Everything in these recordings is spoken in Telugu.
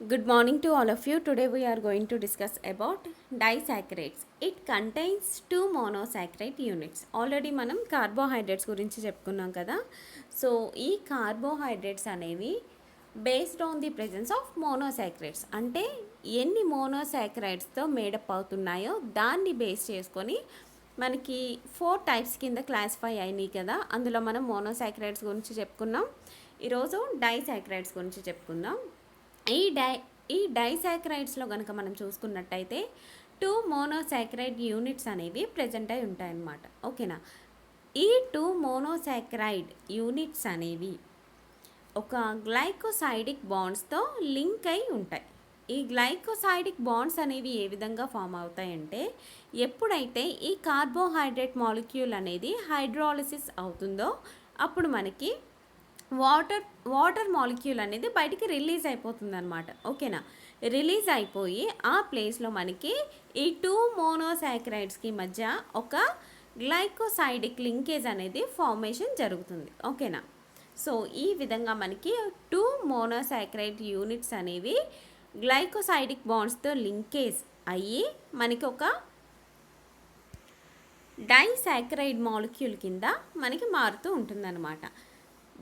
Good morning to all of you. Today we are going to discuss about disaccharides. It contains two monosaccharide units. Already మనం కార్బోహైడ్రేట్స్ గురించి చెప్పుకున్నాం కదా. సో ఈ కార్బోహైడ్రేట్స్ అనేవి based on the presence of monosaccharides, అంటే ఎన్ని మోనోసాక్రైడ్స్తో మేడప్ అవుతున్నాయో దాన్ని బేస్ చేసుకొని మనకి 4 టైప్స్ కింద క్లాసిఫై అయినాయి కదా. అందులో మనం మోనోసాక్రైడ్స్ గురించి చెప్పుకున్నాం. ఈరోజు డైసాక్రైడ్స్ గురించి చెప్పుకుందాం. ఈ డైసాక్రైడ్స్లో కనుక మనం చూసుకున్నట్టయితే 2 మోనోసాక్రైడ్ యూనిట్స్ అనేవి ప్రజెంట్ అయి ఉంటాయన్నమాట. ఓకేనా. ఈ 2 మోనోసాక్రైడ్ యూనిట్స్ అనేవి ఒక గ్లైకోసైడిక్ బాండ్స్తో లింక్ అయి ఉంటాయి. ఈ గ్లైకోసైడిక్ బాండ్స్ అనేవి ఏ విధంగా ఫామ్ అవుతాయంటే, ఎప్పుడైతే ఈ కార్బోహైడ్రేట్ మాలిక్యూల్ అనేది హైడ్రాలిసిస్ అవుతుందో అప్పుడు మనకి వాటర్ మాలిక్యూల్ అనేది బయటికి రిలీజ్ అయిపోతుంది అనమాట. ఓకేనా. రిలీజ్ అయిపోయి ఆ ప్లేస్లో మనకి ఈ 2 మోనోసాక్రైడ్స్కి మధ్య ఒక గ్లైకోసైడిక్ లింకేజ్ అనేది ఫార్మేషన్ జరుగుతుంది. ఓకేనా. సో ఈ విధంగా మనకి 2 మోనోసాక్రైడ్ యూనిట్స్ అనేవి గ్లైకోసైడిక్ బాండ్స్తో లింకేజ్ అయ్యి మనకి ఒక డైసాక్రైడ్ మాలిక్యూల్ కింద మనకి మారుతూ ఉంటుందన్నమాట.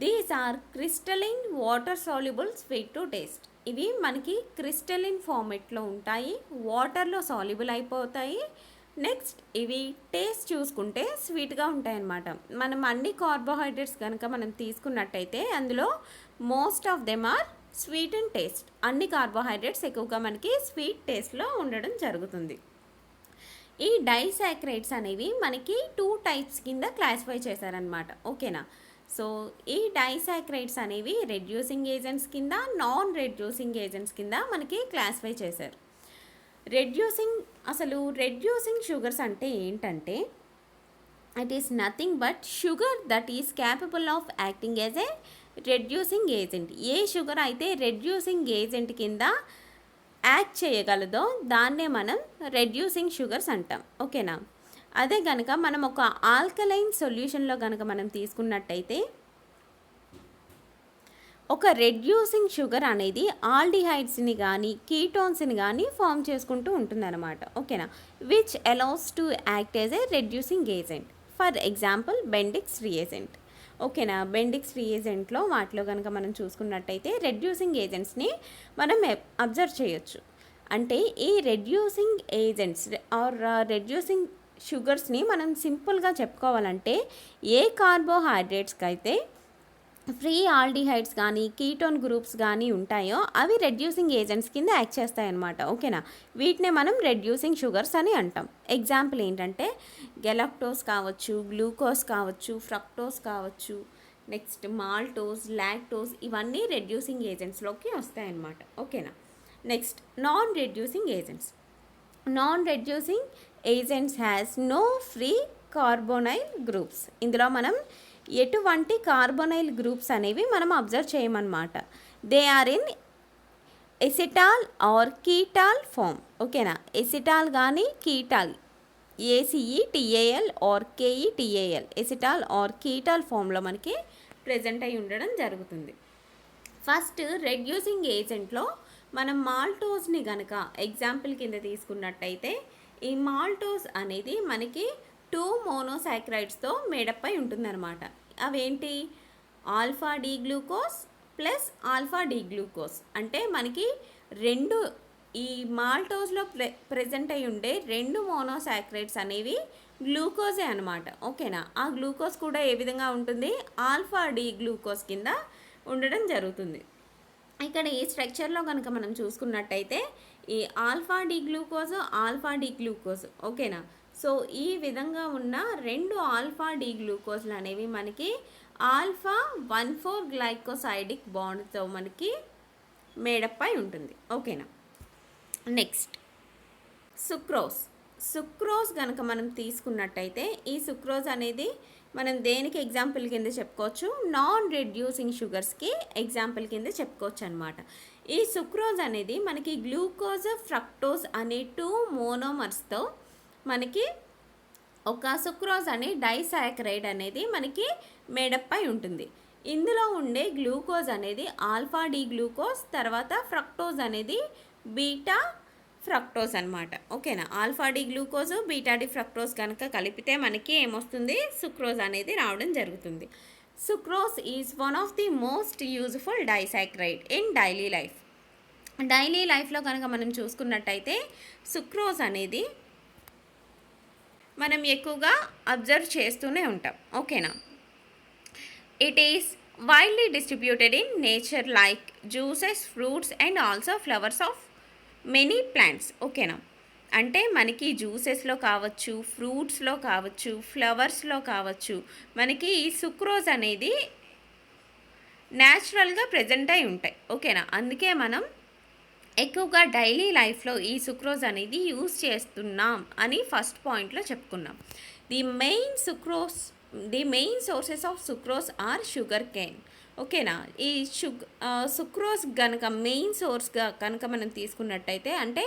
These are crystalline water soluble sweet to taste. ఇవి మనకి క్రిస్టలిన్ ఫార్మెట్లో ఉంటాయి, వాటర్లో సాల్యుబుల్ అయిపోతాయి. నెక్స్ట్ ఇవి టేస్ట్ చూసుకుంటే స్వీట్గా ఉంటాయన్నమాట. మనం అన్ని కార్బోహైడ్రేట్స్ కనుక మనం తీసుకున్నట్టయితే అందులో most of them are sweet and taste. అన్ని కార్బోహైడ్రేట్స్ ఎక్కువగా మనకి స్వీట్ టేస్ట్లో ఉండడం జరుగుతుంది. ఈ డైసాక్రైడ్స్ అనేవి మనకి 2 టైప్స్ కింద క్లాసిఫై చేశారనమాట. ఓకేనా. సో ఈ డైసాక్రైడ్స్ అనేవి రెడ్యూసింగ్ ఏజెంట్స్ కింద, నాన్ రెడ్యూసింగ్ ఏజెంట్స్ కింద మనకి క్లాసిఫై చేశారు. రెడ్యూసింగ్ షుగర్స్ అంటే ఏంటంటే, it is nothing but sugar that is capable of acting as a reducing agent. A sugar అయితే రెడ్యూసింగ్ ఏజెంట్ కింద యాక్ట్ చేయగలదో దాన్నే మనం రెడ్యూసింగ్ షుగర్స్ అంటాం. ఓకేనా. అదే కనుక మనం ఒక ఆల్కలైన్ సొల్యూషన్లో కనుక మనం తీసుకున్నట్టయితే ఒక రెడ్యూసింగ్ షుగర్ అనేది ఆల్డిహైడ్స్ని కానీ కీటోన్స్ని కానీ ఫామ్ చేసుకుంటూ ఉంటుందన్నమాట. ఓకేనా. Which allows to act as a reducing agent. For example Benedict's reagent. ఓకేనా. బెండిక్స్ రియేజెంట్లో వాటిలో కనుక మనం చూసుకున్నట్టయితే రెడ్యూసింగ్ ఏజెంట్స్ని మనం అబ్జర్వ్ చేయొచ్చు. అంటే ఈ రెడ్యూసింగ్ ఏజెంట్స్ ఆర్ రెడ్యూసింగ్ షుగర్స్ని మనం సింపుల్గా చెప్పుకోవాలంటే, ఏ కార్బోహైడ్రేట్స్కి అయితే ఫ్రీ ఆల్డిహైడ్స్ కానీ కీటోన్ గ్రూప్స్ కానీ ఉంటాయో అవి రెడ్యూసింగ్ ఏజెంట్స్ కింద యాక్ట్ చేస్తాయన్నమాట. ఓకేనా. వీటినే మనం రెడ్యూసింగ్ షుగర్స్ అని అంటాం. ఎగ్జాంపుల్ ఏంటంటే గెలక్టోస్ కావచ్చు, గ్లూకోజ్ కావచ్చు, ఫ్రక్టోస్ కావచ్చు, నెక్స్ట్ మాల్టోస్, లాక్టోస్, ఇవన్నీ రెడ్యూసింగ్ ఏజెంట్స్లోకి వస్తాయన్నమాట. ఓకేనా. Next non reducing agents. Non reducing agents has no free carbonyl groups. ఇందులో మనం ఎటువంటి కార్బోనైల్ గ్రూప్స్ అనేవి మనం అబ్జర్వ్ చేయమన్నమాట. They are in acetal or ketal form. ఓకేనా. ఎసిటాల్ కానీ ketal, A C E T A L or K E T A L, acetal or ketal ఫామ్లో మనకి ప్రజెంట్ అయి ఉండడం జరుగుతుంది. ఫస్ట్ రెడ్యూసింగ్ ఏజెంట్లో మనం మాల్టోస్ని కనుక ఎగ్జాంపుల్ కింద తీసుకున్నట్టయితే, ఈ మాల్టోస్ అనేది మనకి 2 మోనోసాక్రైడ్స్తో మేడప్ అయి ఉంటుందన్నమాట. అవేంటి? Alpha D glucose plus alpha D glucose. అంటే మనకి ఈ మాల్టోస్లో ప్రెజెంట్ అయి ఉండే 2 మోనోసాక్రైడ్స్ అనేవి గ్లూకోజే అనమాట. ఓకేనా. ఆ గ్లూకోజ్ కూడా ఏ విధంగా ఉంటుంది? ఆల్ఫా డి గ్లూకోజ్ కింద ఉండడం జరుగుతుంది. ఇక్కడ ఈ స్ట్రక్చర్లో కనుక మనం చూసుకున్నట్టయితే ఈ ఆల్ఫా డి గ్లూకోజ్. ఓకేనా. సో ఈ విధంగా ఉన్న 2 ఆల్ఫా డి గ్లూకోజ్లు అనేవి మనకి ఆల్ఫా 1,4 గ్లైకోసైడిక్ బాండ్తో మనకి మేడప్ అయి ఉంటుంది. ఓకేనా. నెక్స్ట్ సుక్రోజ్ కనుక మనం తీసుకున్నట్టయితే, ఈ సుక్రోజ్ అనేది మనం దేనికి ఎగ్జాంపుల్ కింద చెప్పుకోవచ్చు? నాన్ రెడ్యూసింగ్ షుగర్స్కి ఎగ్జాంపుల్ కింద చెప్పుకోవచ్చు అనమాట. ఈ సుక్రోజ్ అనేది మనకి గ్లూకోజ్, ఫ్రక్టోజ్ అనే 2 మోనోమర్స్తో మనకి ఒక సుక్రోజ్ అనే డైసాక్రైడ్ అనేది మనకి మేడప్ అయి ఉంటుంది. ఇందులో ఉండే గ్లూకోజ్ అనేది ఆల్ఫా డి గ్లూకోజ్, తర్వాత ఫ్రక్టోజ్ అనేది బీటా ఫ్రక్టోజ్ అనమాట. ఓకేనా, alpha D glucose beta D fructose కనుక కలిపితే మనకి ఏమొస్తుంది, సుక్రోజ్ అనేది రావడం జరుగుతుంది. Sucrose is one of the most useful disaccharide in daily life. Daily లైఫ్లో కనుక మనం చూసుకున్నట్టయితే సుక్రోజ్ అనేది మనం ఎక్కువగా అబ్జర్వ్ చేస్తూనే ఉంటాం. ఓకేనా, it is widely distributed in nature like juices, fruits and also flowers of many plants. ఓకేనా, అంటే మనకి జ్యూసెస్లో కావచ్చు, ఫ్రూట్స్లో కావచ్చు, ఫ్లవర్స్లో కావచ్చు, మనకి ఈ సుక్రోజ్ అనేది న్యాచురల్గా ప్రజెంట్ అయి ఉంటాయి. ఓకేనా, అందుకే మనం ఎక్కువగా డైలీ లైఫ్లో ఈ సుక్రోజ్ అనేది యూజ్ చేస్తున్నాం అని ఫస్ట్ పాయింట్లో చెప్పుకున్నాం. The main sources of sucrose or sugar cane. ఓకేనా, ఈ సుక్రోజ్ కనుక మెయిన్ సోర్స్గా కనుక మనం తీసుకున్నట్టయితే, అంటే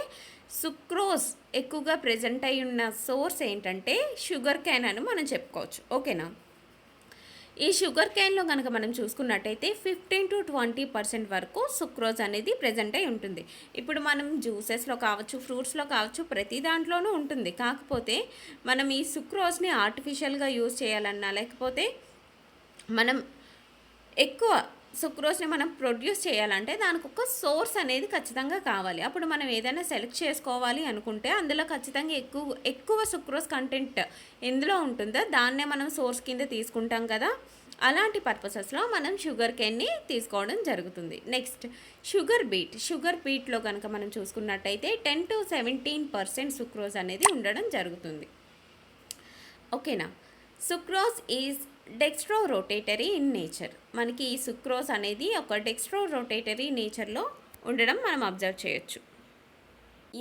సుక్రోజ్ ఎక్కువగా ప్రజెంట్ అయి ఉన్న సోర్స్ ఏంటంటే షుగర్ కేన్ అని మనం చెప్పుకోవచ్చు. ఓకేనా, ఈ షుగర్ కేన్లో కనుక మనం చూసుకున్నట్టయితే 15-20% వరకు సుక్రోజ్ అనేది ప్రజెంట్ అయి ఉంటుంది. ఇప్పుడు మనం జ్యూసెస్లో కావచ్చు, ఫ్రూట్స్లో కావచ్చు, ప్రతి దాంట్లోనూ ఉంటుంది. కాకపోతే మనం ఈ సుక్రోజ్ని ఆర్టిఫిషియల్గా యూజ్ చేయాలన్నా, లేకపోతే మనం ఎక్కువ సుక్రోజ్ని మనం ప్రొడ్యూస్ చేయాలంటే దానికి ఒక సోర్స్ అనేది ఖచ్చితంగా కావాలి. అప్పుడు మనం ఏదైనా సెలెక్ట్ చేసుకోవాలి అనుకుంటే అందులో ఖచ్చితంగా ఎక్కువ సుక్రోజ్ కంటెంట్ ఎందులో ఉంటుందో దాన్నే మనం సోర్స్ కింద తీసుకుంటాం కదా. అలాంటి పర్పసెస్లో మనం షుగర్ కేన్ని తీసుకోవడం జరుగుతుంది. నెక్స్ట్ షుగర్ బీట్లో కనుక మనం చూసుకున్నట్టయితే 10-17% సుక్రోజ్ అనేది ఉండడం జరుగుతుంది. ఓకేనా, sucrose is Dextro rotatory in nature. మనకి ఈ సుక్రోజ్ అనేది ఒక డెక్స్ట్రో రొటేటరీ నేచర్లో ఉండడం మనం అబ్జర్వ్ చేయొచ్చు.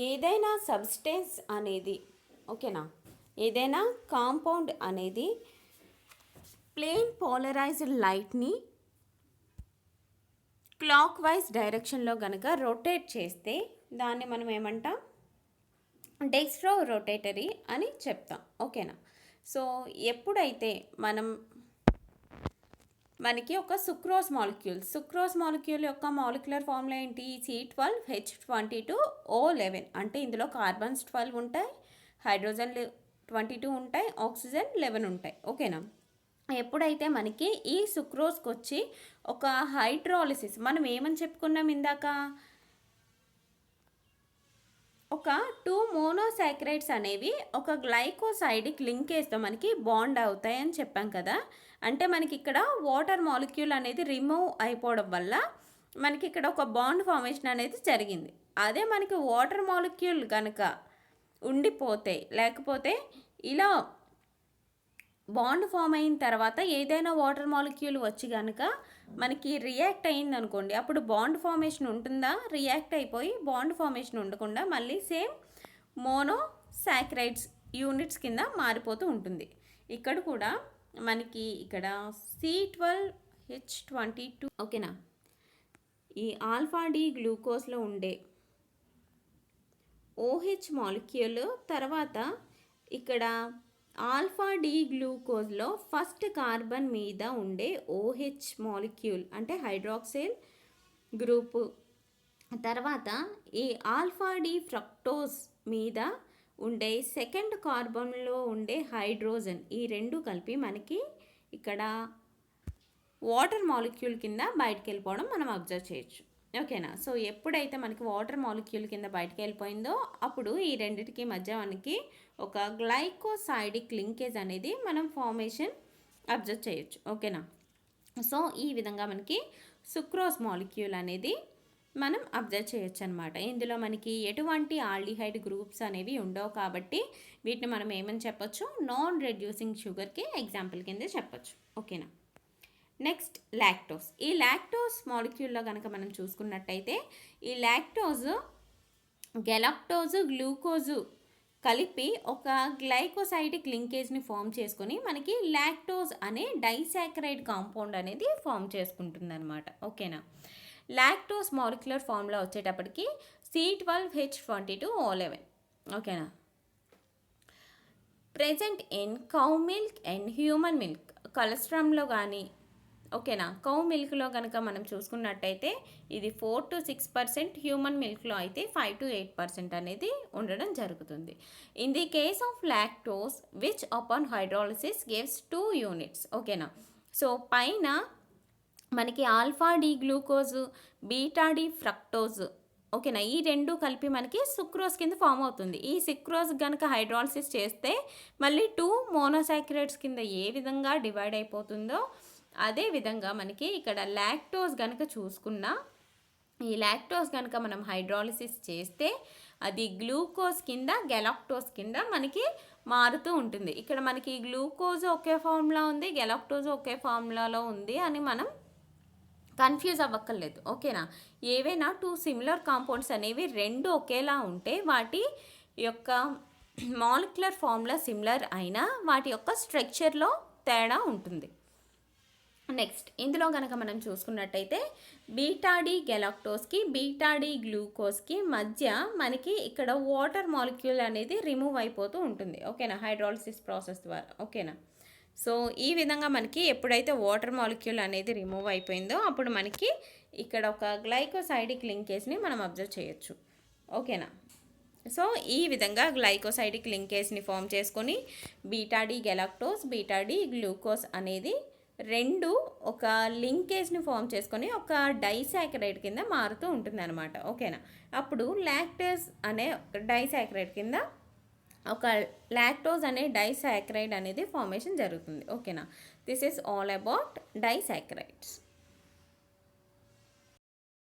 ఏదైనా సబ్స్టెన్స్ అనేది, ఓకేనా, ఏదైనా కాంపౌండ్ అనేది ప్లేన్ పోలరైజ్డ్ లైట్ని క్లాక్ వైజ్ డైరెక్షన్లో కనుక రొటేట్ చేస్తే దాన్ని మనం ఏమంటాం, డెక్స్ట్రో రొటేటరీ అని చెప్తాం. ఓకేనా, సో ఎప్పుడైతే మనకి ఒక సుక్రోజ్ మాలిక్యూల్ యొక్క మాలిక్యులర్ ఫార్ములా ఏంటి, C12H22O11. అంటే ఇందులో కార్బన్స్ 12 ఉంటాయి, హైడ్రోజన్ 22 ఉంటాయి, ఆక్సిజన్ 11 ఉంటాయి. ఓకేనా, ఎప్పుడైతే మనకి ఈ సుక్రోజ్కి వచ్చి ఒక హైడ్రాలిసిస్, మనం ఏమని చెప్పుకున్నాం ఇందాక, ఒక 2 మోనోసాక్రైడ్స్ అనేవి ఒక గ్లైకోసైడిక్ లింకేజ్తో మనకి బాండ్ అవుతాయి అని చెప్పాం కదా. అంటే మనకి ఇక్కడ వాటర్ మాలిక్యూల్ అనేది రిమూవ్ అయిపోవడం వల్ల మనకి ఇక్కడ ఒక బాండ్ ఫార్మేషన్ అనేది జరిగింది. అదే మనకి వాటర్ మాలిక్యూల్ కనుక ఉండిపోతే, లేకపోతే ఇలా బాండ్ ఫామ్ అయిన తర్వాత ఏదైనా వాటర్ మాలిక్యూల్ వచ్చి కనుక మనకి రియాక్ట్ అయింది అనుకోండి, అప్పుడు బాండ్ ఫార్మేషన్ ఉంటుందా, రియాక్ట్ అయిపోయి బాండ్ ఫార్మేషన్ ఉండకుండా మళ్ళీ సేమ్ మోనోసాక్రైడ్స్ యూనిట్స్ కింద మారిపోతూ ఉంటుంది. ఇక్కడ కూడా మనకి ఇక్కడ C12H22. ఓకేనా, ఈ ఆల్ఫా డి గ్లూకోజ్లో ఉండే OH మాలిక్యూల్, తర్వాత ఇక్కడ ఆల్ఫా డి గ్లూకోజ్లో ఫస్ట్ కార్బన్ మీద ఉండే OH మాలిక్యూల్ అంటే హైడ్రాక్సిల్ గ్రూపు, తర్వాత ఈ ఆల్ఫా డి ఫ్రక్టోజ్ మీద ఉండే సెకండ్ కార్బన్లో ఉండే హైడ్రోజన్, ఈ రెండు కలిపి మనకి ఇక్కడ వాటర్ మాలిక్యూల్ కింద బయటకు వెళ్ళిపోవడం మనం అబ్జర్వ్ చేయొచ్చు. ఓకేనా, సో ఎప్పుడైతే మనకి వాటర్ మాలిక్యూల్ కింద బయటకు వెళ్ళిపోయిందో అప్పుడు ఈ రెండింటికి మధ్య మనకి ఒక గ్లైకోసైడిక్ లింకేజ్ అనేది మనం ఫార్మేషన్ అబ్జర్వ్ చేయొచ్చు. ఓకేనా, సో ఈ విధంగా మనకి సుక్రోజ్ మాలిక్యూల్ అనేది మనం అబ్జర్వ్ చేయొచ్చు అనమాట. ఇందులో మనకి ఎటువంటి ఆల్డిహైడ్ గ్రూప్స్ అనేవి ఉండవు కాబట్టి వీటిని మనం ఏమని చెప్పొచ్చు, నాన్ రెడ్యూసింగ్ షుగర్కి ఎగ్జాంపుల్ కింద చెప్పొచ్చు. ఓకేనా, నెక్స్ట్ లాక్టోస్. ఈ లాక్టోస్ మాలిక్యూల్లో కనుక మనం చూసుకున్నట్టయితే ఈ లాక్టోజ్ గెలాక్టోజ్ గ్లూకోజు కలిపి ఒక గ్లైకోసైడిక్ లింకేజ్ని ఫామ్ చేసుకొని మనకి లాక్టోజ్ అనే డైసాకరైడ్ కాంపౌండ్ అనేది ఫామ్ చేసుకుంటుంది అనమాట. ఓకేనా, లాక్టోస్ మాలిక్యులర్ ఫార్ములా వచ్చేటప్పటికి C12H22O11. ఓకేనా, present in cow milk and human milk. కొలెస్ట్రామ్లో కానీ ఓకేనా. కౌ మిల్క్లో కనుక మనం చూసుకున్నట్టయితే ఇది 4 to 6%, హ్యూమన్ మిల్క్లో అయితే 5 to 8% అనేది ఉండడం జరుగుతుంది. In the case of lactose which upon hydrolysis gives 2 units. ఓకేనా. సో పైన మనకి alpha D glucose, beta D fructose, ఓకేనా, ఈ రెండు కలిపి మనకి సుక్రోజ్ కింద ఫామ్ అవుతుంది. ఈ సుక్రోజ్ కనుక హైడ్రాలిసిస్ చేస్తే మళ్ళీ 2 మోనోసాక్రైడ్స్ కింద ఏ విధంగా డివైడ్ అయిపోతుందో అదే విధంగా మనకి ఇక్కడ లాక్టోజ్ కనుక చూసుకున్నా, ఈ లాక్టోజ్ కనుక మనం హైడ్రాలిసిస్ చేస్తే అది గ్లూకోజ్ కింద గెలాక్టోజ్ కింద మనకి మారుతూ ఉంటుంది. ఇక్కడ మనకి గ్లూకోజ్ ఒకే ఫార్ములా ఉంది, గెలాక్టోజ్ ఒకే ఫార్ములాలో ఉంది అని మనం కన్ఫ్యూజ్ అవ్వక్కర్లేదు. ఓకేనా. ఏవైనా 2 సిమిలర్ కాంపౌండ్స్ అనేవి రెండు ఒకేలా ఉంటే వాటి యొక్క మాలిక్యులర్ ఫార్ములా సిమిలర్ అయినా వాటి యొక్క స్ట్రక్చర్లో తేడా ఉంటుంది. నెక్స్ట్ ఇందులో కనుక మనం చూసుకున్నట్టయితే బీటాడి గెలాక్టోస్కి, బీటాడి గ్లూకోజ్కి మధ్య మనకి ఇక్కడ వాటర్ మాలిక్యూల్ అనేది రిమూవ్ అయిపోతూ ఉంటుంది. ఓకేనా, హైడ్రాలిసిస్ ప్రాసెస్ ద్వారా. ఓకేనా. సో ఈ విధంగా మనకి ఎప్పుడైతే వాటర్ మాలిక్యూల్ అనేది రిమూవ్ అయిపోయిందో అప్పుడు మనకి ఇక్కడ ఒక గ్లైకోసైడిక్ లింకేజ్ని మనం అబ్జర్వ్ చేయొచ్చు. ఓకేనా. సో ఈ విధంగా గ్లైకోసైడిక్ లింకేజ్ని ఫామ్ చేసుకొని బీటాడి గెలాక్టోస్, బీటాడి గ్లూకోజ్ అనేది రెండు ఒక లింకేజ్ని ఫామ్ చేసుకొని ఒక డైసాకరైడ్ కింద మారుతూ ఉంటుంది అనమాట. ఓకేనా. అప్పుడు లాక్టేజ్ అనే డైసాకరైడ్ కింద ఒక లాక్టోజ్ అనే డైసాకరైడ్ అనేది ఫార్మేషన్ జరుగుతుంది. ఓకేనా. This is all about disaccharides.